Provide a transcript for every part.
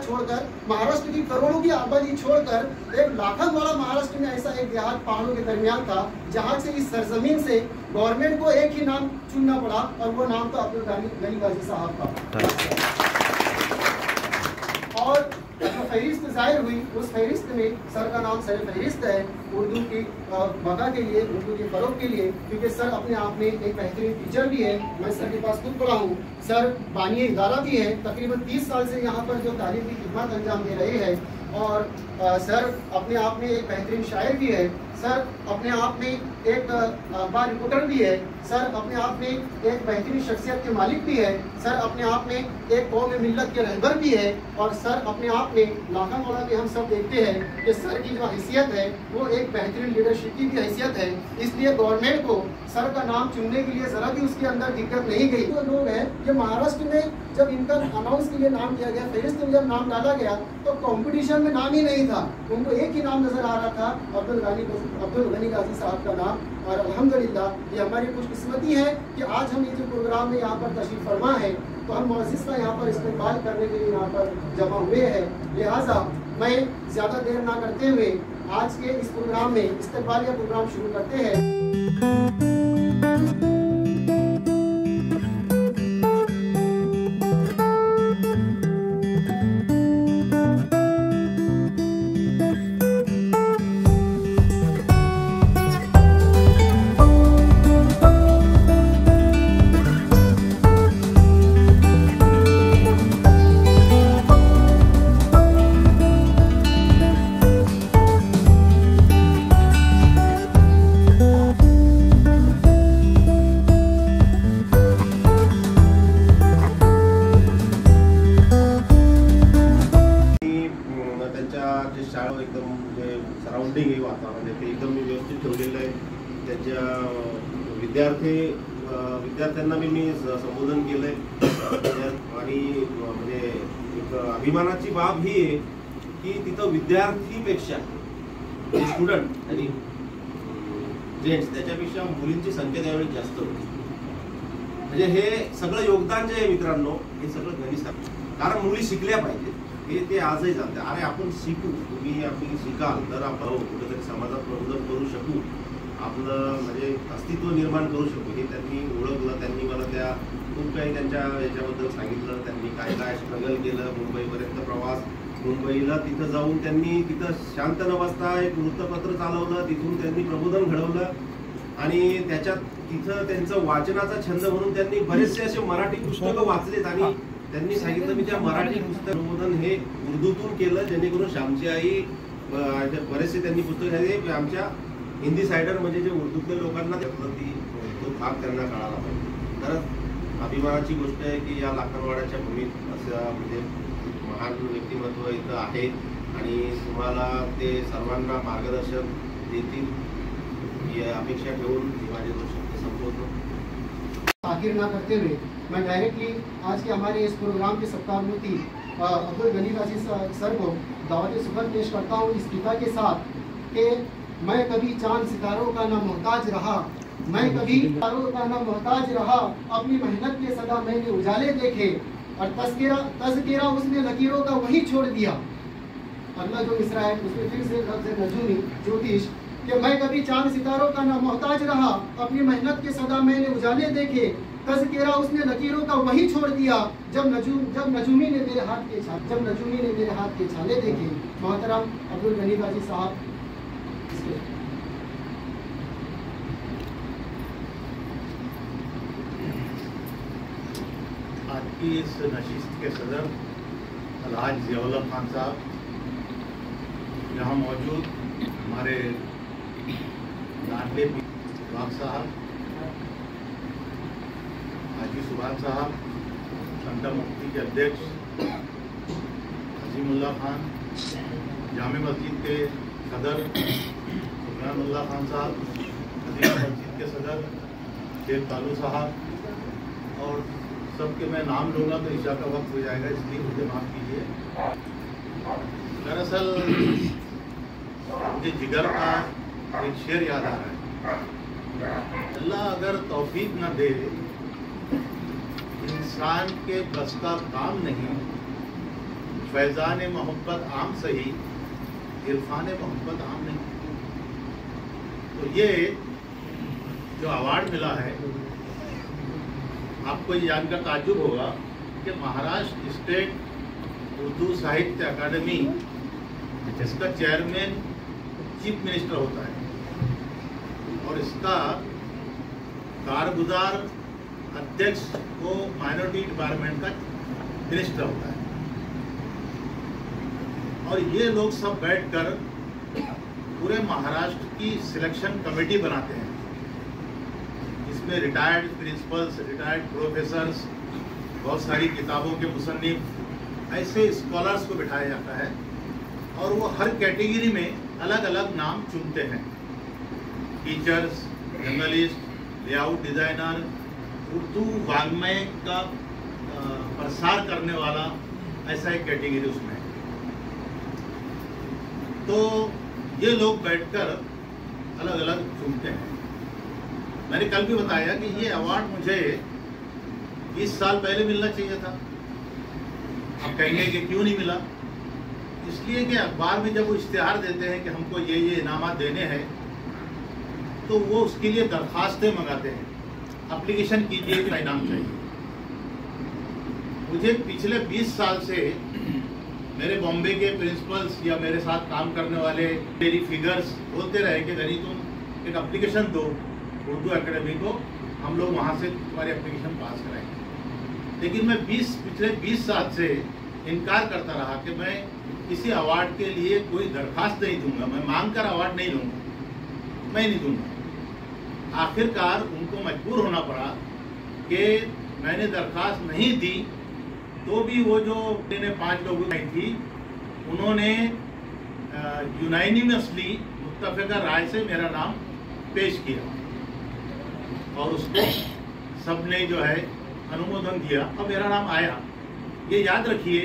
छोड़कर महाराष्ट्र की करोड़ों की आबादी छोड़कर एक लाखों वाला महाराष्ट्र में ऐसा एक देहात पहाड़ों के दरमियान था जहां से इस सरजमीन से गवर्नमेंट को एक ही नाम चुनना पड़ा और वो नाम था अब्दुल गनी गाजी साहब का। और जो फहरिस्त जाहिर हुई उस फहरिस्त में सर का नाम सर फहरिस्त है उर्दू की बका के लिए, उर्दू के फरोग के लिए, क्योंकि सर अपने आप में एक बेहतरीन टीचर भी है। मैं सर के पास खुद पढ़ा हूँ। सर बानी इदारा भी है, तकरीबन 30 साल से यहाँ पर जो तालीम की खिदमत अंजाम दे रहे हैं। और सर अपने आप में एक बेहतरीन शायर भी है। सर अपने आप में एक अखबार रिपोर्टर भी है। सर अपने आप में एक बेहतरीन शख्सियत के मालिक भी है। सर अपने आप में एक कौम मिल्लत के रहबर भी है। और सर अपने आप में लाखावाड़ा में हम सब देखते हैं कि सर की जो हैसियत है वो एक बेहतरीन लीडरशिप की भी हैसियत है। इसलिए गवर्नमेंट को सर का नाम चुनने के लिए ज़रा भी उसके अंदर दिक्कत नहीं गई। जो लोग हैं ये महाराष्ट्र में जब इनका अनाउंस के लिए नाम दिया गया, फहरिस्त में जब नाम डाला गया तो कंपटीशन में नाम ही नहीं था, उनको एक ही नाम नजर आ रहा था, अब्दुल गनी गाजी साहब का नाम। और अल्हम्दुलिल्लाह ये हमारी खुशकिस्मती है कि आज हम ये जो प्रोग्राम में यहाँ पर तशरीफ फरमा है तो हम मुअज़्ज़िज़ का यहाँ पर इस्तेमाल करने के लिए यहाँ पर जमा हुए हैं। लिहाजा मैं ज़्यादा देर ना करते हुए आज के इस प्रोग्राम में इस्तेमालिया प्रोग्राम शुरू करते हैं। शाळा एकदम म्हणजे सराउंडिंग हे वातावरण आहे ते एकदम व्यवस्थित ठेवलेलं आहे। त्याच्या विद्यार्थ्यांना मी संबोधन केलंय आणि म्हणजे एक अभिमानाची बाब ही आहे की तिथं विद्यार्थीपेक्षा स्टुडंट आणि जेंट्स त्याच्यापेक्षा मुलींची संख्या त्यावेळी जास्त होती। म्हणजे हे सगळं योगदान जे आहे मित्रांनो हे सगळं गणित कारण मुली शिकल्या पाहिजेत हे ते आजही चालते। अरे आपण शिकू, तुम्ही आपली शिकाल तर आपण कुठेतरी समाजात प्रबोधन करू शकू, आपलं म्हणजे अस्तित्व निर्माण करू शकू हे त्यांनी ओळखलं। त्यांनी मला त्या खूप काही त्यांच्या याच्याबद्दल सांगितलं, त्यांनी काय काय स्ट्रगल केलं, मुंबईपर्यंत प्रवास, मुंबईला तिथं जाऊन त्यांनी तिथं शांत न बसता एक वृत्तपत्र चालवलं, तिथून त्यांनी प्रबोधन घडवलं आणि त्याच्यात तिथं त्यांचं वाचनाचा छंद म्हणून त्यांनी बरेचसे असे मराठी पुस्तकं वाचलेत आणि त्यांनी सांगितलं मी त्या मराठी पुस्तक प्रबोधन हे उर्दूतून केलं जेणेकरून श्यामची आई बरेचसे त्यांनी पुस्तक लिहिले आमच्या हिंदी सायडर म्हणजे जे उर्दूतल्या लोकांना तो भाग त्यांना कळाला पाहिजे। तर अभिमानाची गोष्ट आहे की या लाखनवाड्याच्या भूमीत असं म्हणजे महान व्यक्तिमत्व इथं आहे आणि तुम्हाला ते सर्वांना मार्गदर्शन देतील ही अपेक्षा ठेवून माझे दोन शब्द संपवतो। आखिर ना करते हुए मैं डायरेक्टली आज के हमारे इस प्रोग्राम के सत्तारूढ़ी अब्दुल गनी गाजी सर को दावत सुबह पेश करता हूँ इस गीता के साथ कि मैं कभी चांद सितारों का ना मोहताज रहा, मैं कभी सितारों का ना मोहताज रहा, अपनी मेहनत के सदा मैंने उजाले देखे और तज़किरा उसने लकीरों का वही छोड़ दिया। अगला जो मिसरा है उसमें फिर से लफ्ज़ नजूमी ज्योतिष कि मैं कभी चांद सितारों का ना मोहताज रहा, अपनी मेहनत के सदा मैंने उजाले देखे, तज़किरा उसने लकीरों का वही छोड़ दिया। जब नजूमी ने मेरे हाथ के छाले देखे। मोहतरम अब्दुल गनी गाजी साहब। आज की इस नशिस्त के सदर अलहाज ज़ियाउल्लाह खान साहब, यहाँ मौजूद हमारे लाडले बाग साहब, हाजी सुभान साहब, संता मुफ्ती के अध्यक्ष अजीमुल्लाह खान, जामे मस्जिद के सदर सुफियानुल्लाह खान साहब, अजीम मस्जिद के सदर शेख तालू साहब और सबके मैं नाम लूँगा तो ईशा का वक्त हो जाएगा, इसलिए मुझे माफ़ कीजिए। दरअसल मुझे जिगर का एक शेर याद आ रहा है। अल्लाह अगर तौफीक न दे, इंसान के बस का काम नहीं, फैज़ान मोहब्बत आम सही, इरफान मोहब्बत आम नहीं। तो ये जो अवार्ड मिला है, आपको ये जानकर ताज्जुब होगा कि महाराष्ट्र स्टेट उर्दू साहित्य अकादमी, इसका चेयरमैन चीफ मिनिस्टर होता है और इसका कारगुजार अध्यक्ष को माइनॉरिटी डिपार्टमेंट का मिनिस्टर होता है। और ये लोग सब बैठकर पूरे महाराष्ट्र की सिलेक्शन कमेटी बनाते हैं। इसमें रिटायर्ड प्रिंसिपल्स, रिटायर्ड प्रोफेसर्स, बहुत सारी किताबों के मुसन्निफ, ऐसे स्कॉलर्स को बिठाया जाता है और वो हर कैटेगरी में अलग अलग नाम चुनते हैं। Teachers, journalist, layout designer, Urdu वाङ्मय का प्रसार करने वाला, ऐसा एक कैटेगरी उसमें है। तो ये लोग बैठकर अलग अलग चुनते हैं। मैंने कल भी बताया कि ये अवार्ड मुझे 20 साल पहले मिलना चाहिए था। अब कहेंगे कि क्यों नहीं मिला? इसलिए कि अखबार में जब वो इश्तिहार देते हैं कि हमको ये इनामात देने हैं, तो वो उसके लिए दरखास्तें मंगाते हैं, एप्लीकेशन कीजिए कि इनाम चाहिए। मुझे पिछले 20 साल से मेरे बॉम्बे के प्रिंसिपल्स या मेरे साथ काम करने वाले मेरी फिगर्स बोलते रहे कि गनी तुम एक एप्लीकेशन दो उर्दू एकेडमी को, हम लोग वहाँ से तुम्हारी एप्लीकेशन पास कराएंगे। लेकिन मैं पिछले 20 साल से इनकार करता रहा कि मैं किसी अवार्ड के लिए कोई दरखास्त नहीं दूंगा, मैं मांग कर अवार्ड नहीं लूँगा, मैं नहीं दूंगा। आखिरकार उनको मजबूर होना पड़ा कि मैंने दरखास्त नहीं दी, तो भी वो जो 5 लोगों की थी, उन्होंने यूनानिमसली मुत्तफ़िक़ा राय से मेरा नाम पेश किया और उसको सबने जो है अनुमोदन दिया और मेरा नाम आया। ये याद रखिए,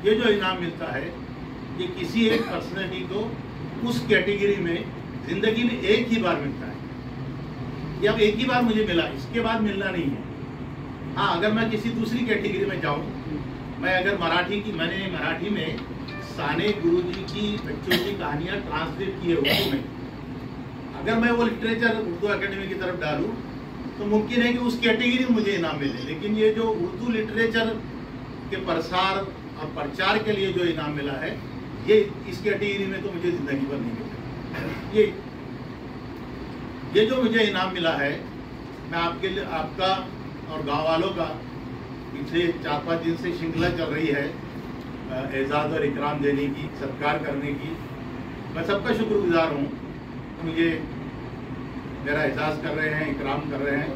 ये जो इनाम मिलता है ये किसी एक पर्सनैलिटी को उस कैटेगरी में जिंदगी में एक ही बार मिलता है। ये अब एक ही बार मुझे मिला, इसके बाद मिलना नहीं है। हाँ, अगर मैं किसी दूसरी कैटेगरी में जाऊँ, मैं अगर मैंने मराठी में साने गुरुजी की बच्चों की कहानियाँ ट्रांसलेट की है उर्दू में, अगर मैं वो लिटरेचर उर्दू एकेडमी की तरफ डालूँ तो मुमकिन है कि उस कैटेगरी में मुझे इनाम मिले। लेकिन ये जो उर्दू लिटरेचर के प्रसार और प्रचार के लिए जो इनाम मिला है, ये इस कैटेगरी में तो मुझे जिंदगी भर नहीं मिला। ये जो मुझे इनाम मिला है, मैं आपके लिए, आपका और गांव वालों का पिछले 4-5 दिन से श्रृंखला चल रही है एजाज़ और इकराम देने की, सत्कार करने की। मैं सबका शुक्रगुजार हूँ, मुझे मेरा एजाज़ कर रहे हैं, इकराम कर रहे हैं,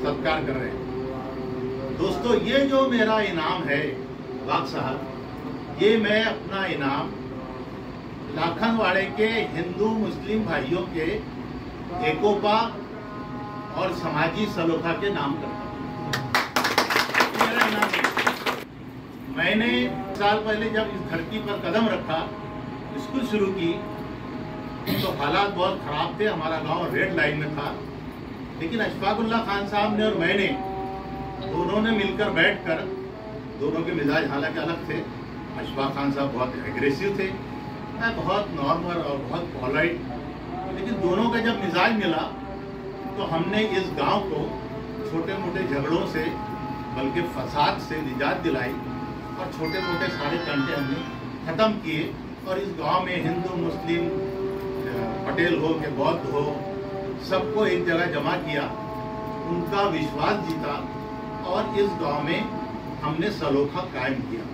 सत्कार कर रहे हैं। दोस्तों, ये जो मेरा इनाम है वाक साहब, ये मैं अपना इनाम लाखनवाड़े के हिंदू मुस्लिम भाइयों के एकोपा और समाजी सलोखा के नाम करता हूँ। मेरा इनाम है। मैंने साल पहले जब इस धरती पर कदम रखा, स्कूल शुरू की, तो हालात बहुत खराब थे। हमारा गांव रेड लाइन में था, लेकिन अशफाकुल्लाह खान साहब ने और मैंने दोनों ने मिलकर बैठकर, दोनों के मिजाज हालांकि अलग थे। अशफाक खान साहब बहुत एग्रेसिव थे, मैं बहुत नॉर्मल और बहुत पॉलाइट, लेकिन दोनों का जब मिजाज मिला तो हमने इस गांव को छोटे मोटे झगड़ों से, बल्कि फसाद से निजात दिलाई और छोटे मोटे सारे तंटे हमने ख़त्म किए। और इस गांव में हिंदू मुस्लिम, पटेल हो के बौद्ध हो, सबको एक जगह जमा किया, उनका विश्वास जीता और इस गांव में हमने सलोखा कायम किया।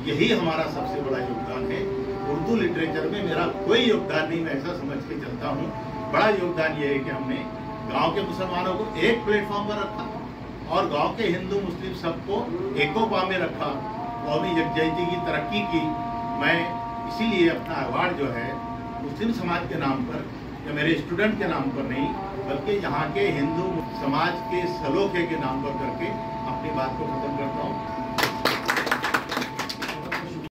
यही हमारा सबसे बड़ा योगदान है। उर्दू लिटरेचर में मेरा कोई योगदान नहीं, मैं ऐसा समझ के चलता हूँ। बड़ा योगदान ये है कि हमने गांव के मुसलमानों को एक प्लेटफॉर्म पर रखा और गांव के हिंदू मुस्लिम सबको एकोपा में रखा, कौमी यकजहती की तरक्की की। मैं इसीलिए अपना अवार्ड जो है मुस्लिम समाज के नाम पर या मेरे स्टूडेंट के नाम पर नहीं, बल्कि यहाँ के हिंदू समाज के सलोखे के नाम पर करके अपनी बात को खत्म करता हूँ।